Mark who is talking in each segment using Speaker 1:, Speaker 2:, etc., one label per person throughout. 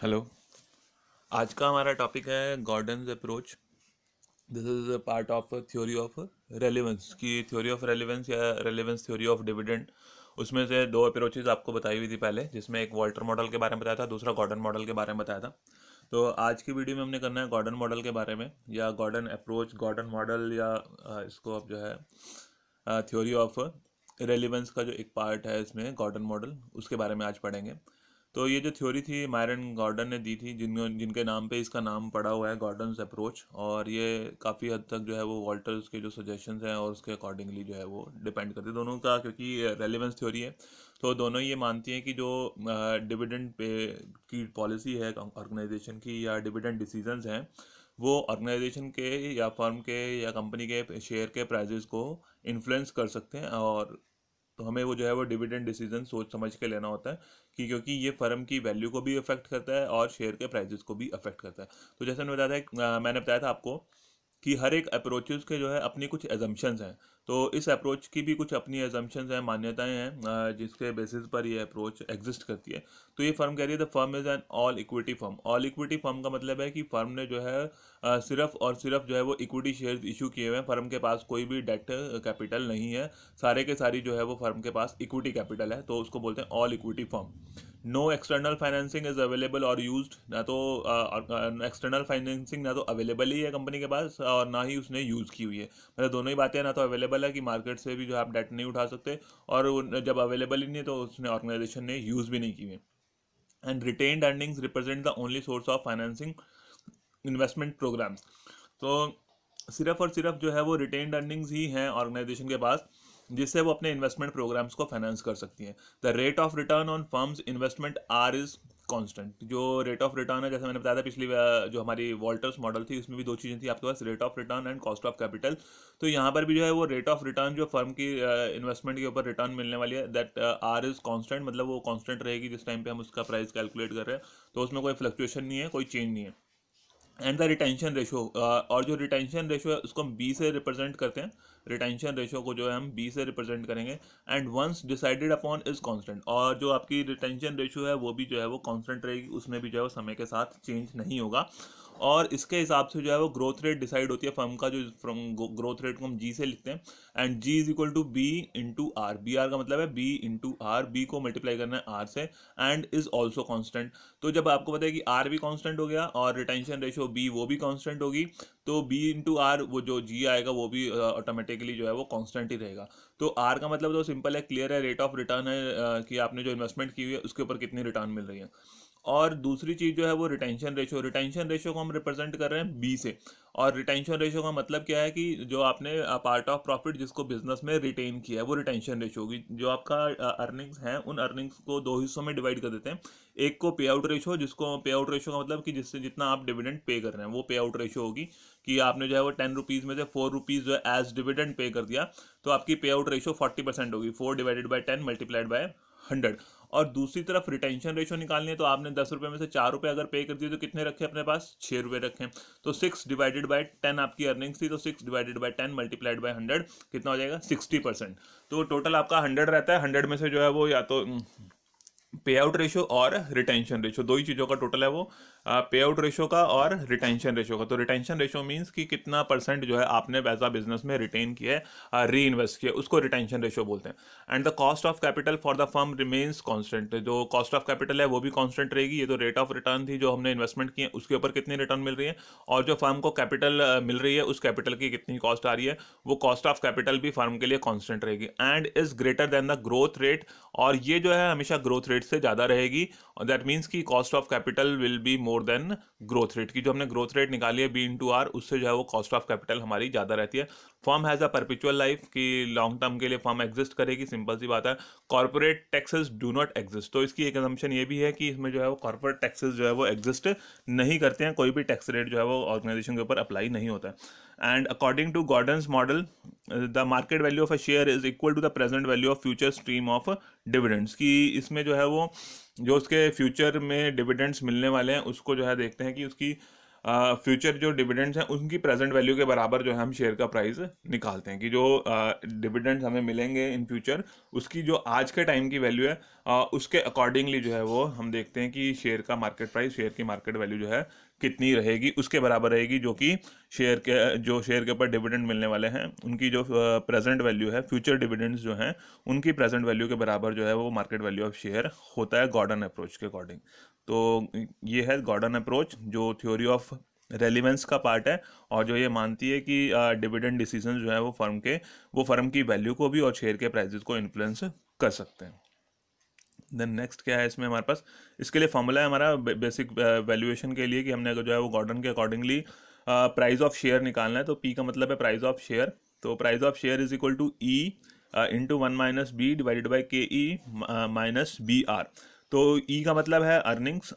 Speaker 1: Hello. आज का हमारा टॉपिक है Gordon's approach. This is a part of theory of relevance की थ्योरी ऑफ रेलेवेंस या रेलेवेंस थ्योरी ऑफ डिविडेंड। उसमें से दो अप्रोचेज आपको बताई हुई थी पहले, जिसमें एक वॉल्टर मॉडल के बारे में बताया था, दूसरा गॉर्डन मॉडल के बारे में बताया था। तो आज की वीडियो में हमने करना है गॉर्डन मॉडल के बारे में, या गॉर्डन अप्रोच, गॉर्डन मॉडल, या इसको अब जो है थ्योरी ऑफ रेलिवेंस का जो एक पार्ट है इसमें गॉर्डन मॉडल, उसके बारे में आज पढ़ेंगे। तो ये जो थ्योरी थी मायरन गॉर्डन ने दी थी, जिनके नाम पे इसका नाम पड़ा हुआ है गॉर्डन्स अप्रोच, और ये काफ़ी हद तक जो है वो वॉल्टर्स के जो सजेशंस हैं और उसके अकॉर्डिंगली जो है वो डिपेंड करती है दोनों का, क्योंकि रेलेवेंस थ्योरी है। तो दोनों ये मानती हैं कि जो डिविडेंड पे की पॉलिसी है ऑर्गेनाइजेशन की, या डिविडेंड डिसीजंस हैं, वो ऑर्गेनाइजेशन के या फर्म के या कंपनी के शेयर के प्राइजेस को इन्फ्लुएंस कर सकते हैं। और तो हमें वो जो है वो डिविडेंड डिसीजन सोच समझ के लेना होता है, कि क्योंकि ये फर्म की वैल्यू को भी अफेक्ट करता है और शेयर के प्राइजेस को भी अफेक्ट करता है। तो जैसे मैंने बताया था आपको कि हर एक अप्रोचेस के जो है अपनी कुछ एजम्पशंस हैं। तो इस अप्रोच की भी कुछ अपनी एजम्पशंस हैं, मान्यताएं हैं, जिसके बेसिस पर ये अप्रोच एग्जिस्ट करती है। तो ये फर्म कह रही है the firm is an all equity firm. All equity firm का मतलब है कि फर्म ने जो है सिर्फ और सिर्फ जो है वो इक्विटी शेयर्स इशू किए हुए हैं। फर्म के पास कोई भी डेट कैपिटल नहीं है, सारे के सारी जो है वो फर्म के पास इक्विटी कैपिटल है, तो उसको बोलते हैं all equity firm. No external financing is available और यूज्ड। ना तो एक्सटर्नल फाइनेंसिंग ना तो अवेलेबल ही है कंपनी के पास, और ना ही उसने यूज़ की हुई है। मतलब दोनों ही बातें, ना तो अवेलेबल है कि मार्केट से भी जो है आप डेट नहीं उठा सकते, और जब अवेलेबल ही नहीं है तो उसने ऑर्गेनाइजेशन ने यूज़ भी नहीं की है। And retained earnings represent the only source of financing investment programmes. तो सिर्फ और सिर्फ जो है वो रिटेन्ड अर्निंग्स ही हैं ऑर्गेनाइजेशन के पास, जिससे वो अपने इन्वेस्टमेंट प्रोग्राम्स को फाइनेंस कर सकती हैं। The rate of return on firm's investment r is constant. जो रेट ऑफ रिटर्न है, जैसे मैंने बताया था पिछली जो हमारी वॉल्टर्स मॉडल थी, उसमें भी दो चीज़ें थी आपके पास, rate of return and cost of capital. तो यहाँ पर भी जो है वो रेट ऑफ रिटर्न जो फर्म की इन्वेस्टमेंट के ऊपर रिटर्न मिलने वाली है, दैट आर इज कांस्टेंट, मतलब वो कांस्टेंट रहेगी जिस टाइम पे हम उसका प्राइस कैलकुलेट कर रहे हैं। तो उसमें कोई फ्लक्चुएशन नहीं है, कोई चेंज नहीं है। एंड द रिटेंशन रेशो, और जो रिटेंशन रेशो है उसको हम बी से रिप्रेजेंट करते हैं। रिटेंशन रेशो को जो है हम बी से रिप्रेजेंट करेंगे। And once decided upon is constant, और जो आपकी रिटेंशन रेशो है वो भी जो है वो कांस्टेंट रहेगी, उसमें भी जो है वो समय के साथ चेंज नहीं होगा। और इसके हिसाब से जो है वो ग्रोथ रेट डिसाइड होती है फर्म का, जो फ्रॉम ग्रोथ रेट को हम जी से लिखते हैं। And g is equal to b into r. B r का मतलब है बी इंटू आर, बी को मल्टीप्लाई करना है आर से। And is also constant. तो जब आपको पता है कि आर भी कांस्टेंट हो गया और रिटेंशन रेशो बी वो भी कांस्टेंट होगी, तो बी इंटू आर, वो जो जी आएगा वो भी ऑटोमेटिकली जो है वो कांस्टेंट ही रहेगा। तो आर का मतलब तो सिंपल है, क्लियर है, रेट ऑफ रिटर्न है, कि आपने जो इन्वेस्टमेंट की हुई है उसके ऊपर कितनी रिटर्न मिल रही है। और दूसरी चीज़ जो है वो रिटेंशन रेशो। रिटेंशन रेशो को हम रिप्रेजेंट कर रहे हैं बी से। और रिटेंशन रेशो का मतलब क्या है कि जो आपने पार्ट ऑफ प्रॉफिट जिसको बिजनेस में रिटेन किया है वो रिटेंशन रेशो होगी। जो आपका अर्निंग्स हैं उन अर्निंग्स को दो हिस्सों में डिवाइड कर देते हैं। एक को पे आउट रेशो, जिसको पे आउट रेशो का मतलब कि जिससे जितना आप डिविडेंड पे कर रहे हैं वो पे आउट रेशो होगी, कि आपने जो है वो 10 रुपीज़ में से 4 रुपीज़ जो है एज डिविडेंड पे कर दिया, तो आपकी पे आउट रेशो 40% होगी। 4 डिवाइडेड बाई 10 मल्टीप्लाइड बाय 100। और दूसरी तरफ रिटेंशन रेशो निकालनी है, तो आपने 10 रुपये में से 4 रुपये अगर पे कर दिए तो कितने रखे अपने पास, 6 रुपये रखे। तो 6 डिवाइडेड बाई 10 आपकी अर्निंग्स थी, तो 6 डिवाइडेड बाई 10 मल्टीप्लाइड बाई 100 कितना हो जाएगा, 60%। तो टोटल आपका 100 रहता है। 100 में से जो है वो या तो पे आउट रेशो और रिटेंशन रेशो, दो ही चीज़ों का टोटल है वो, पे आउट रेशो का और रिटेंशन रेशो का। तो रिटेंशन रेशो मींस कि कितना परसेंट जो है आपने वैसा बिजनेस में रिटेन किया है, री इन्वेस्ट किया, उसको रिटेंशन रेशो बोलते हैं। And the cost of capital for the firm remains constant. जो कॉस्ट ऑफ कैपिटल है वो भी कांस्टेंट रहेगी। ये तो रेट ऑफ रिटर्न थी जो हमने इन्वेस्टमेंट की है उसके ऊपर कितनी रिटर्न मिल रही है, और जो फर्म को कैपिटल मिल रही है उस कैपिटल की कितनी कॉस्ट आ रही है, वो कॉस्ट ऑफ कैपिटल भी फर्म के लिए कांस्टेंट रहेगी। And is greater then the growth rate, और ये जो है हमेशा ग्रोथ रेट से ज़्यादा रहेगी। और दैट मीन्स कि cost of capital will be more than growth rate, की जो हमने ग्रोथ रेट निकाली है बी इंटू आर, उससे जो है वो कॉस्ट ऑफ कैपिटल हमारी ज़्यादा रहती है। Firm has a perpetual life, की लॉन्ग टर्म के लिए फर्म एग्जिस्ट करेगी, सिंपल सी बात है। Corporate taxes do not exist, तो इसकी एक असम्पशन ये भी है कि इसमें जो है वो कॉर्पोरेट टैक्सेस जो है वो एग्जिस्ट नहीं करते हैं, कोई भी टैक्स रेट जो है वो ऑर्गेनाइजेशन के ऊपर अप्लाई नहीं होता है। And according to Gordon's model the market value of a share is equal to the present value of future stream of dividends, की इसमें जो है वो जो उसके फ्यूचर में डिविडेंड्स मिलने वाले हैं उसको जो है देखते हैं कि उसकी फ्यूचर जो डिविडेंड्स हैं उनकी प्रेजेंट वैल्यू के बराबर जो है हम शेयर का प्राइस निकालते हैं, कि जो डिविडेंड्स हमें मिलेंगे इन फ्यूचर उसकी जो आज के टाइम की वैल्यू है उसके अकॉर्डिंगली जो है वो हम देखते हैं कि शेयर का मार्केट प्राइस, शेयर की मार्केट वैल्यू जो है कितनी रहेगी, उसके बराबर रहेगी, जो कि शेयर के ऊपर डिविडेंड मिलने वाले हैं उनकी जो प्रेजेंट वैल्यू है, फ्यूचर डिविडेंड्स जो हैं उनकी प्रेजेंट वैल्यू के बराबर जो है वो मार्केट वैल्यू ऑफ शेयर होता है गॉर्डन अप्रोच के अकॉर्डिंग। तो ये है गॉर्डन अप्रोच जो थ्योरी ऑफ रेलिवेंस का पार्ट है, और जो ये मानती है कि डिविडेंड डिसीजन जो है वो फर्म की वैल्यू को भी और शेयर के प्राइसेस को इन्फ्लुएंस कर सकते हैं। देन नेक्स्ट क्या है इसमें हमारे पास, इसके लिए फॉर्मूला है हमारा बेसिक वैल्यूएशन के लिए, कि हमने अगर जो है वो गॉर्डन के अकॉर्डिंगली प्राइस ऑफ शेयर निकालना है। तो पी का मतलब है प्राइस ऑफ शेयर, तो price of share is equal to e into 1 minus b divided by k e minus B are. तो ई का मतलब है अर्निंग्स,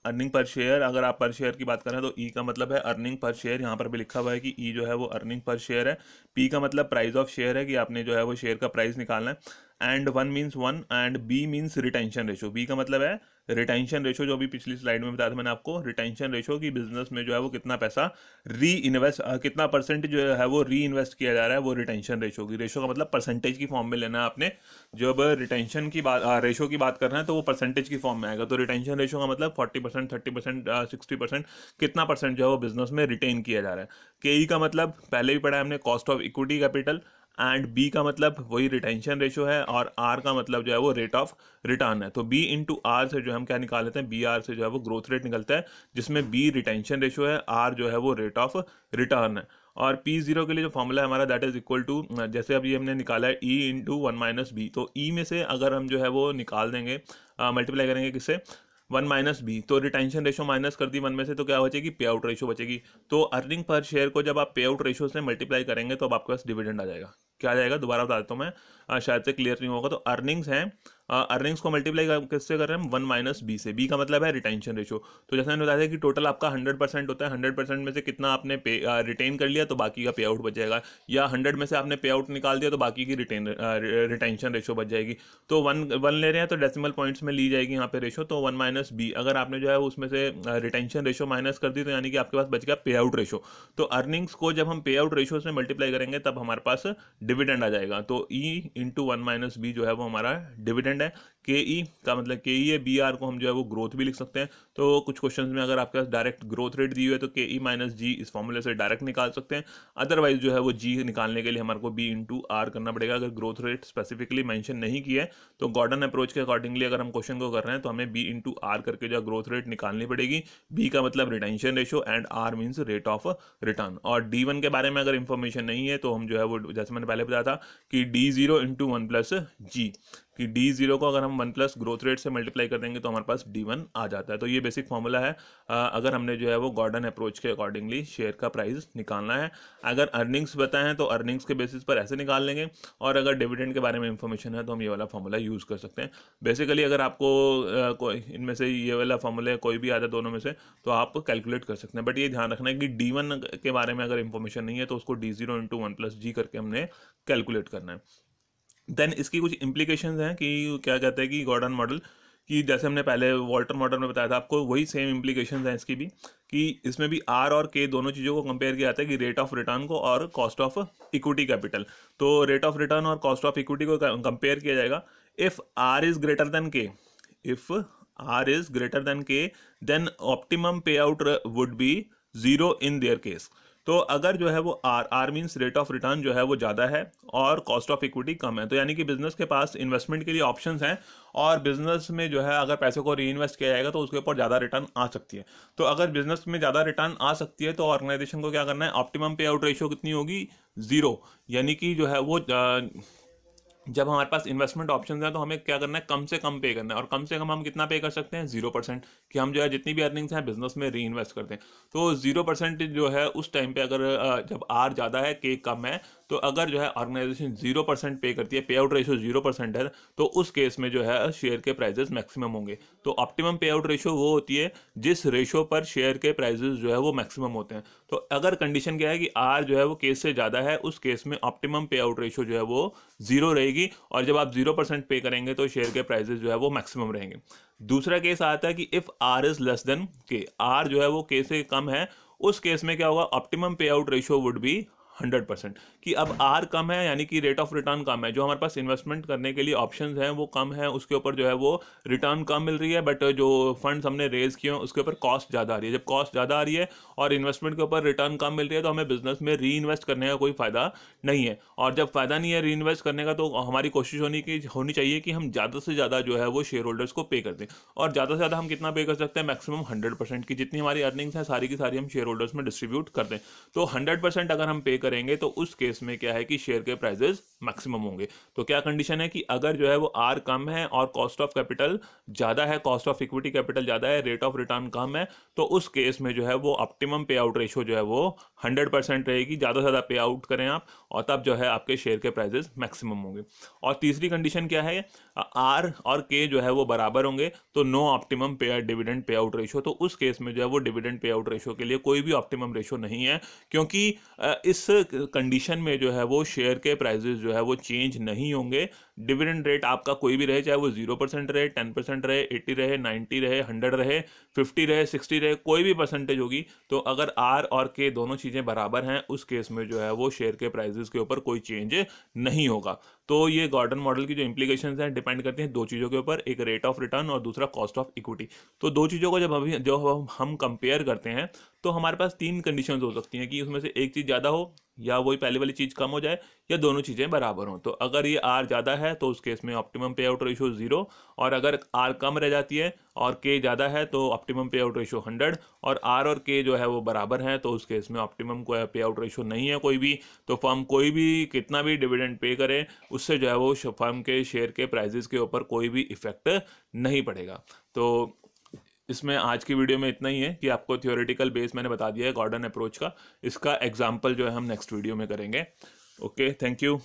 Speaker 1: अर्निंग पर शेयर। अगर आप पर शेयर की बात करें तो ई का मतलब है अर्निंग पर शेयर, यहाँ पर भी लिखा हुआ है कि ई जो है वो अर्निंग पर शेयर है। पी का मतलब प्राइस ऑफ शेयर है, कि आपने जो है वो शेयर का प्राइस निकालना है। And 1 means 1 and b means retention ratio. B का मतलब है रिटेंशन रेशो, जो भी पिछली स्लाइड में बताया था मैंने आपको, रिटेंशन रेशो की बिजनेस में जो है वो कितना पैसा री इन्वेस्ट, कितना परसेंट जो है वो री इन्वेस्ट किया जा रहा है, वो रिटेंशन रेशो की। रेशो का मतलब परसेंटेज की फॉर्म में लेना है आपने। जब रिटेंशन की बात, रेशो की बात कर रहे हैं तो वो परसेंटेज की फॉर्म में आएगा। तो रिटेंशन रेशो का मतलब 40%, 30%, 60%, कितना परसेंट जो है वो बिजनेस में रिटेन किया जा रहा है। के ई का मतलब पहले भी पढ़ा है हमने, cost of equity capital. And b का मतलब वही रिटेंशन रेशो है, और आर का मतलब जो है वो रेट ऑफ रिटर्न है। तो बी इंटू आर से जो हम क्या निकाल लेते हैं, बी आर से जो है वो ग्रोथ रेट निकलता है, जिसमें बी रिटेंशन रेशो है, आर जो है वो रेट ऑफ रिटर्न है। और पी जीरो के लिए जो फॉर्मूला है हमारा दैट इज इक्वल टू, जैसे अभी हमने निकाला है ई इंटू 1 माइनस बी, तो ई में से अगर हम जो है वो निकाल देंगे, मल्टीप्लाई करेंगे किससे, 1 माइनस बी, तो रिटेंशन रेशो माइनस कर दी 1 में से, तो क्या बचेगी, पे आउट रेशो बचेगी। तो अर्निंग पर शेयर को जब आप पे आउट रेशो से मल्टीप्लाई करेंगे तो अब आपके पास डिविडेंड आ जाएगा। क्या आ जाएगा, दोबारा बता देता हूँ मैं, शायद से क्लियर नहीं होगा। तो अर्निंग्स हैं, अर्निंग्स को मल्टीप्लाई किससे कर रहे हैं हम, 1 माइनस बी से। बी का मतलब है रिटेंशन रेशो। तो जैसे मैंने बताया कि टोटल आपका 100% होता है, 100% में से कितना आपने रिटेन कर लिया तो बाकी का पे आउट बच जाएगा, या 100 में से आपने पे आउट निकाल दिया तो बाकी की रिटेंशन रेशो बच जाएगी। तो 1 ले रहे हैं तो डेसिमल पॉइंट्स में ली जाएगी यहाँ पे रेशो, तो 1 माइनस बी। अगर आपने जो है उसमें से रिटेंशन रेशो माइनस कर दी तो यानी कि आपके पास बच गया पे आउट रेशो। तो अर्निंग्स को जब हम पे आउट रेशो से मल्टीप्लाई करेंगे तब हमारे पास डिविडेंड आ जाएगा। तो ई इंटू 1 माइनस बी जो है वो हमारा डिविडेंड है। के ई का मतलब के ई है, बी आर को हम जो है वो ग्रोथ भी लिख सकते हैं। तो कुछ क्वेश्चंस में अगर आपके पास डायरेक्ट ग्रोथ रेट दी हुई है तो के ई माइनस जी इस फॉर्मूले से डायरेक्ट निकाल सकते हैं। अदरवाइज जो है वो जी निकालने के लिए हमारे को बी इंटू आर करना पड़ेगा। अगर ग्रोथ रेट स्पेसिफिकली मेंशन नहीं किया है तो गॉर्डन अप्रोच के अकॉर्डिंगली अगर हम क्वेश्चन को कर रहे हैं तो हमें बी इंटू आर करके जो ग्रोथ रेट निकालनी पड़ेगी। बी का मतलब retention ratio and r means rate of return. और डी वन के बारे में अगर इंफॉर्मेशन नहीं है तो हम जो है वो, जैसे मैंने पहले बताया था कि डी जीरो इंटू 1 प्लस जी, कि डी जीरो को अगर हम 1 प्लस ग्रोथ रेट से मल्टीप्लाई कर देंगे तो हमारे पास डी वन आ जाता है। तो ये बेसिक फॉर्मूला है अगर हमने जो है वो गॉर्डन अप्रोच के अकॉर्डिंगली शेयर का प्राइस निकालना है। अगर अर्निंग्स बताएं हैं तो अर्निंग्स के बेसिस पर ऐसे निकाल लेंगे, और अगर डिविडेंड के बारे में इंफॉर्मेशन है तो हम ये वाला फॉर्मूला यूज़ कर सकते हैं। बेसिकली अगर आपको कोई इनमें से ये वाला फॉर्मूला कोई भी आता है दोनों में से तो आप कैलकुलेट कर सकते हैं। बट ये ध्यान रखना है कि डी वन के बारे में अगर इंफॉर्मेशन नहीं है तो उसको डी जीरो इंटू 1 प्लस जी करके हमने कैलकुलेट करना है। देन इसकी कुछ इंप्लीकेशंस हैं कि क्या कहते हैं कि गॉर्डन मॉडल कि जैसे हमने पहले वॉल्टर मॉडल में बताया था आपको, वही सेम इंप्लीकेशंस हैं इसकी भी, कि इसमें भी आर और के दोनों चीज़ों को कंपेयर किया जाता है, कि रेट ऑफ रिटर्न को और कॉस्ट ऑफ इक्विटी कैपिटल। तो रेट ऑफ रिटर्न और कॉस्ट ऑफ इक्विटी को कंपेयर किया जाएगा। If are is greater than K, if R is greater than K then optimum payout would be zero in their case. तो अगर जो है वो R means rate of return जो है वो ज़्यादा है और कॉस्ट ऑफ इक्विटी कम है, तो यानी कि बिजनेस के पास इन्वेस्टमेंट के लिए ऑप्शंस हैं, और बिजनेस में जो है अगर पैसे को री इन्वेस्ट किया जाएगा तो उसके ऊपर ज़्यादा रिटर्न आ सकती है। तो अगर बिजनेस में ज़्यादा रिटर्न आ सकती है तो ऑर्गेनाइजेशन को क्या करना है, ऑप्टिमम पे आउट रेशियो कितनी होगी, जीरो। यानी कि जो है वो जब हमारे पास इन्वेस्टमेंट ऑप्शन है तो हमें क्या करना है, कम से कम पे करना है। और कम से कम हम कितना पे कर सकते हैं, 0%, कि हम जो है जितनी भी अर्निंग्स हैं बिजनेस में री इन्वेस्ट करते हैं। तो 0% जो है उस टाइम पे अगर जब आर ज़्यादा है के कम है तो अगर जो है ऑर्गेनाइजेशन 0% पे करती है, पे आउट रेशियो 0% है, तो उस केस में जो है शेयर के प्राइजेस मैक्सिमम होंगे। तो ऑप्टिमम पे आउट रेशियो वो होती है जिस रेशियो पर शेयर के प्राइजेस जो है वो मैक्सिमम होते हैं। तो अगर कंडीशन क्या है कि आर जो है वो केस से ज़्यादा है, उस केस में ऑप्टिमम पे आउट रेशियो जो है वो 0 रहेगी, और जब आप 0% पे करेंगे तो शेयर के प्राइजेस जो है वो मैक्सिमम रहेंगे। दूसरा केस आता है कि if are is less than k, r जो है वो के से कम है, उस केस में क्या होगा, ऑप्टिमम पे आउट रेशियो वुड बी 100%। कि अब आर कम है यानी कि रेट ऑफ रिटर्न कम है, जो हमारे पास इन्वेस्टमेंट करने के लिए ऑप्शंस हैं वो कम है, उसके ऊपर जो है वो रिटर्न कम मिल रही है, बट जो फंड्स हमने रेज किए हैं उसके ऊपर कॉस्ट ज़्यादा आ रही है। जब कॉस्ट ज़्यादा आ रही है और इन्वेस्टमेंट के ऊपर रिटर्न कम मिल रही है, तो हमें बिजनेस में री इन्वेस्ट करने का कोई फ़ायदा नहीं है। और जब फ़ायदा नहीं है री इन्वेस्ट करने का, तो हमारी कोशिश होनी चाहिए कि हम ज़्यादा से ज़्यादा जो है वो शेयर होल्डर्स को पे कर दें। और ज़्यादा से ज़्यादा हम कितना पे कर सकते हैं, मैक्सिमम 100% की जितनी हमारी अर्निंग्स हैं सारी की सारी हम शेयर होल्डर्स में डिस्ट्रीब्यूट कर दें। तो 100% अगर हम पे करेंगे तो उस केस में क्या है कि शेयर के प्राइजेस मैक्सिमम होंगे। तो क्या कंडीशन है कि अगर जो है वो आर कम है और कॉस्ट ऑफ कैपिटल ज़्यादा है, कॉस्ट ऑफ इक्विटी कैपिटल ज़्यादा है, रेट ऑफ रिटर्न कम है, तो उस केस में जो है वो ऑप्टिमम पे आउट रेशियो जो है वो 100% रहेगी। ज़्यादा से ज़्यादा पे आउट करें आप, और तब जो है आपके शेयर के प्राइजेस मैक्सिमम होंगे। और तीसरी कंडीशन क्या है, आर और के जो है वो बराबर होंगे, तो नो ऑप्टिमम पे डिविडेंड पे आउट रेशियो। तो उस केस में जो है वो डिविडेंड पे आउट रेशियो के लिए कोई भी ऑप्टिमम रेशियो नहीं है, क्योंकि इस कंडीशन में जो है वो शेयर के प्राइजेस जो है वो चेंज नहीं होंगे। डिविडेंड रेट आपका कोई भी रहे, चाहे वो 0% रहे, 10% रहे, 80 रहे, 90 रहे, 100 रहे, 50 रहे, 60 रहे, कोई भी परसेंटेज होगी। तो अगर आर और के दोनों चीज़ें बराबर हैं, उस केस में जो है वो शेयर के प्राइजेस के ऊपर कोई चेंज नहीं होगा। तो ये गॉर्डन मॉडल की जो इंप्लीकेशंस हैं डिपेंड करती हैं दो चीज़ों के ऊपर, एक रेट ऑफ रिटर्न और दूसरा कॉस्ट ऑफ इक्विटी। तो दो चीज़ों को जब हम कंपेयर करते हैं, तो हमारे पास तीन कंडीशंस हो सकती हैं कि उसमें से एक चीज़ ज़्यादा हो, या वही पहले वाली चीज़ कम हो जाए, या दोनों चीज़ें बराबर हों। तो अगर ये आर ज़्यादा है तो उस केस में ऑप्टिमम पे आउट रेशियो 0, और अगर आर कम रह जाती है और के ज़्यादा है तो ऑप्टिमम पे आउट रेशियो 100, और आर और के जो है वो बराबर हैं तो उस केस में ऑप्टिमम पे आउट रेशियो नहीं है कोई भी। तो फर्म कोई भी कितना भी डिविडेंड पे करे, उससे जो है वो फर्म के शेयर के प्राइजेस के ऊपर कोई भी इफेक्ट नहीं पड़ेगा। तो इसमें आज की वीडियो में इतना ही है कि आपको थियोरेटिकल बेस मैंने बता दिया है गॉर्डन अप्रोच का। इसका एग्जाम्पल जो है हम नेक्स्ट वीडियो में करेंगे। Okay, thank you.